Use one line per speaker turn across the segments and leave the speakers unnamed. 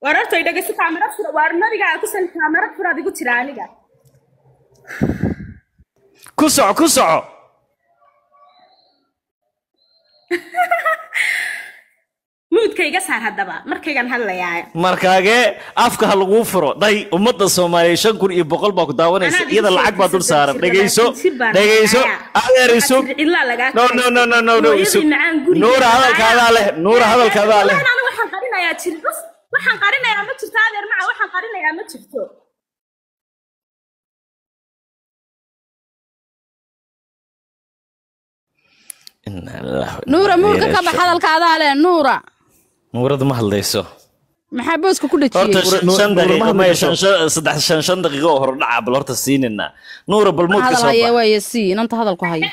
وررت إذا قصة كاميرا فرا وارنا بيجا كوسن كاميرا فرا دي قلت راني جا
كسع
مود كي جسر هذا بقى مركي جن هلا يعني
markaage afka ha lagu furo day ummadda Soomaaliyeed 5,100 baa ku daawanaysa iyada lacag baa dul saaran dhageyso adeeriso no isu nuura hadalkaada leh
أنا waxaan qarinayaa jirbus waxaan qarinayaa ma jirto adeer maca waxaan qarinayaa ma jirto
nuura muurka ka bax hadalkaada leh
nuurada ma hadlayso
maxaa booska ku dhajiyay
horta 5 daqiiqo oo hor dhaca bal horta siinina nuura bal moodka soo
hadalaya way si inta hadalku hayo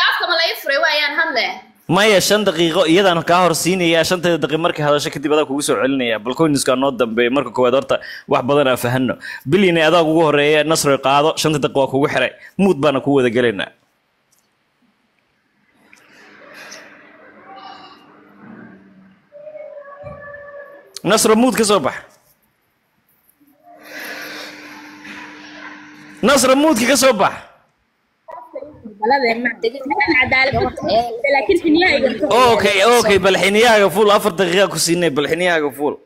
afka ma la ifray waayaan hadle
maya 5 daqiiqo iyadaan ka hor siinaya 5 daqiiqo markii hadasho kadib adaa kugu soo celinaya bal kooniska noo dambeey marka koowaad horta wax badan aan fahanno bilina adaa ugu horeeya nasri qaado 5 daqiiqo kugu xiray mood baana ku wada galeynaa نصر مود كصبح نصر مود كصبح اوكي بالحنياها فول 4 دقيقة كسيني بالحنياها فول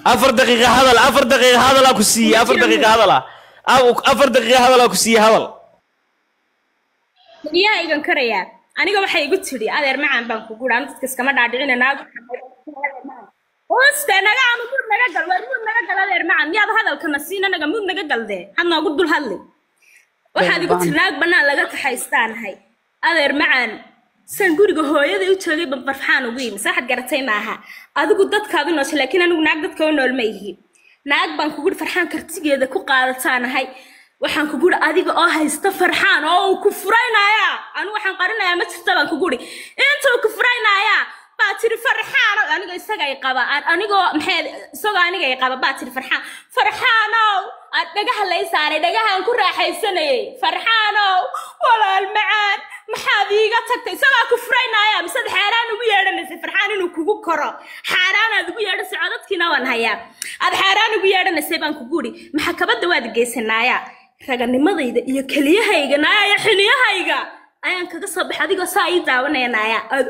4 دقيقة هذا 4 دقيقة هذا لا كسي 4 دقيقة هذا لا 4 دقيقة هذا لا كسي هذا
حنياها يقن كريا أنا قبل حي قلت لي هذا معن بانكو قول أنا تكس كمان عادينا ناقو وست أنا قاعد أقول نجقل ورمود نجقل هذا معن يا هذا الكنسين أنا قاعد مود نجقل ده أنا أقول دول هاللي واحد قلت ناق بنا لقيت حيستان هاي هذا معن سنقول جهوية ذي وتشغي بفرحان وقيم صح جرتي معها هذا قدرت كذا ناس لكن أنا ناقد كونه الميهي ناق بانكو قول فرحان كرتيجي هذا كو قارتان هاي waxaan ku guri adiga oo haysta farxaan oo ku furaynaya anu waxaan qarinayaa ma jirto baan ku guri inta ku furaynaya baa tiri farxaan aniga isaga ay qaba aniga maxay isaga aniga ay qaba baa tiri farxaano dhagaha la saaray dhagahan ku raaxaysanayay farxaano walaal macaan maxaad iiga tagtay isaga ku furaynaya misad xaaraan ugu yeedhanaysa farxaan inuu kugu koro xaaraan aad ugu yeedhanaysa codadkiina waan hayaa aad xaaraan ugu yeedhanaysa baan ku guri maxkamada waad geysanaya raganimadayda iyo kaliyahayga naaya xiliyahayga ayaan kaga soo baxay adigoo saa ii daawanaynaaya aad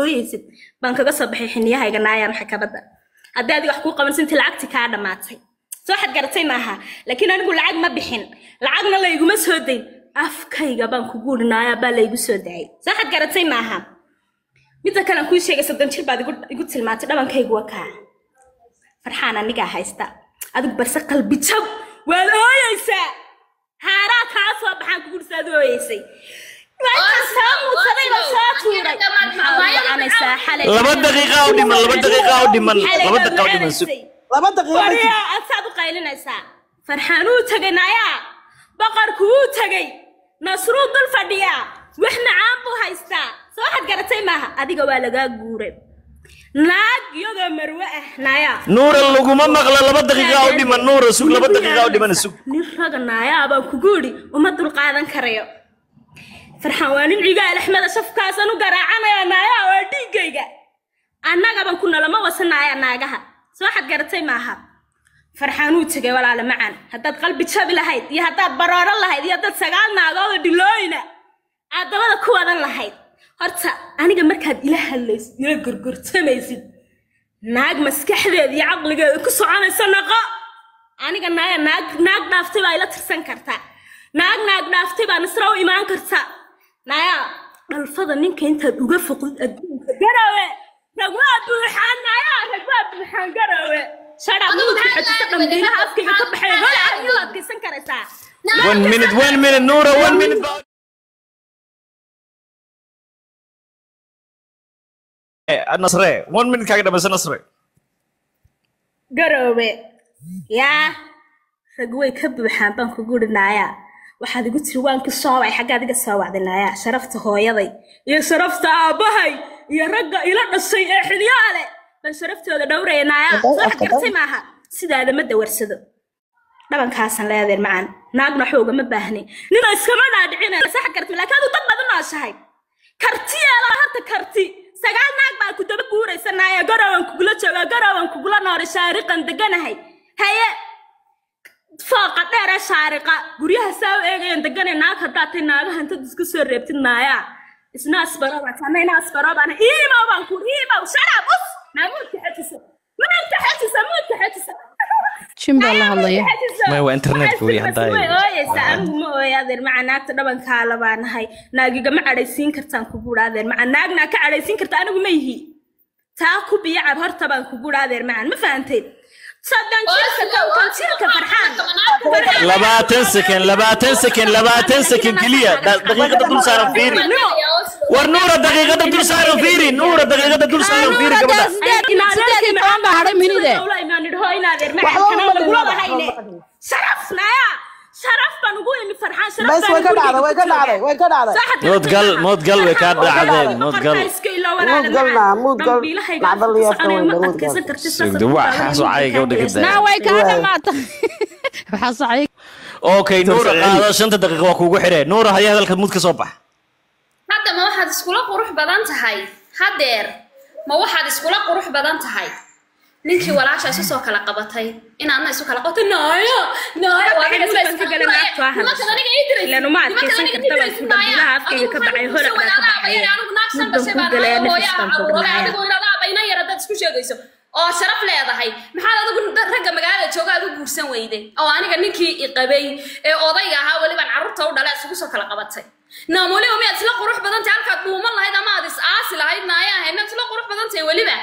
ooyeysid baan kaga soo baxay xiliyahayga naaya maxkamada haddii adiga wax ku qabansan intii lacagti ka dhamaatay soo xad garatay maaha laakiin anigu lacag ma bixin lacagna la iguma soo dayn afkayga baan ku guurinaaya baa la igu soo daayay soo xad garatay maaha mid kale aan ku sheegay 7 jir baad igu tilmaantay dhabankaygu waa ka farxaan aniga haysta adigu barsa qalbi jab waad ooyeysaa هارا كاسو بحان كقول سادويسي
لما دقيقة أو دمن لما دقيقة أو دمن لما دقيقة أو دمن
لما دقيقة
وريا أصاب قايلنا سا فرحانو تجنايا بقر كو تجي نصرو دل فديا وإحنا عامبو هايستا صاحب قرتي معها أديك ولا جورب naag iyada marwe ah naaya
nuur laguma maqla 2 daqiiqo oo dhiman nuur sug 2 daqiiqo oo dhiman sug
nin raga naaya baan ku guuri uma dul qaadan karayo farxan waa nin cigaal axmed safkaas anu garaacanaya naaya waa dhigayga annaga baan ku nalama wasanaaya naagaha soo xad garatay maaha farxan uu tagay walaal macaan hadaad qalbi jab lahayd iyo hadaad barooro lahayd iyo hadaad sagaal naagood dhilooyna aad dabada ku wadan lahayd horta aniga markaad ila hadlaysid ila gurgurtamaysid naag maskaxdeed iyo caqligeeda ku soconaysa naqo aniga naag dhaaftay baa ila tirsan kartaa naag dhaaftay baa nasra u imaan kartaa naaya dhalfada ninka intaad uga foqid adduunka garawe ragwaa buuxaan garawe shara mudka xajista dhambiilaha afkayga ka baxay hol aad ila adkaysan karaysaa
1 minute nuura 1 minute نصري 1 minute كاغدا بس نصري
garowe ya ragway ka buuxaan baan ku gurinaaya waxaad igu tiri waan ka soo way xagga adiga soo wacdinaaya sharafta hooyaday iyo sharafta aabahay iyo ragga ila dhashay ee xilyaale baan sharaftooda dhowraynaaya wax kartay maaha sidaada ma dawarsado dhabankaasan leedahay macaan naagna xooga ma baahni nina iskama dhaadhicinaysa sax kartay laakiin aad dad badan oo shahay karti ela harta karti sagaal naag baa ku daba guuraysanaya garawan kugula jooga garawan kugula noor shaariqan deganahay haye fooqa dheer shaariqa guryaha saa eegayaan deganay naag hadaatay naagaha inta isku soo reebtid naaya isna asbaraba sameeyna asbaraba ana iima baan ku iima sharab us maamuudka xatiso maanta xatiso
jimba la hadlaya
ma waa internet way haday
ma ooyaadeer macanaagta dhabanka labaanahay naagiga ma cadaysiin kartaan ku guuraadeer macanaagna ka cadaysiin kartaa anigu ma yihi taa ku biyacab horta baan ku guuraadeer macaan ma fahanteen صدق شركة فرحان
20 سكن كلية دقيقة دول صار فيري ونور دقيقة دول صار فيري نور دقيقة دول صار فيري كمان
شرفنا شرف بنقول إن فرحان شرف
بس وكذا
موت قل وكاد عذاب موت قل دوا حاسو عايق ودك
لا way ka dhamaata waxa saxay
okay nuur qaado 5 daqiiqo waa kuugu xiree nuur haya hadalka mud ka soo bax
hadda ma waxaad iskula qurux badan tahay hadeer ma waxaad iskula qurux badan tahay ninkii walaasha isu soo kala qabatay inaadna isu kala qabato nooyo waa
aniga ma adkaysan karta baan ku dhabilaha afkayga ka baxay hore ka baxay
oo sharaf leedahay maxaad adigu ragga magaalada jooga aad u guursan weyday oo aniga ninkii iqabay ee odayga ahaa waliba carruurta u dhalay isugu soo kala qabatay naamuli oo miyaad isla qurux badan tahay halkaad dhuuman lahayd ama aad is aasi lahayd naayaha miyaad isla qurux badan tahay waliba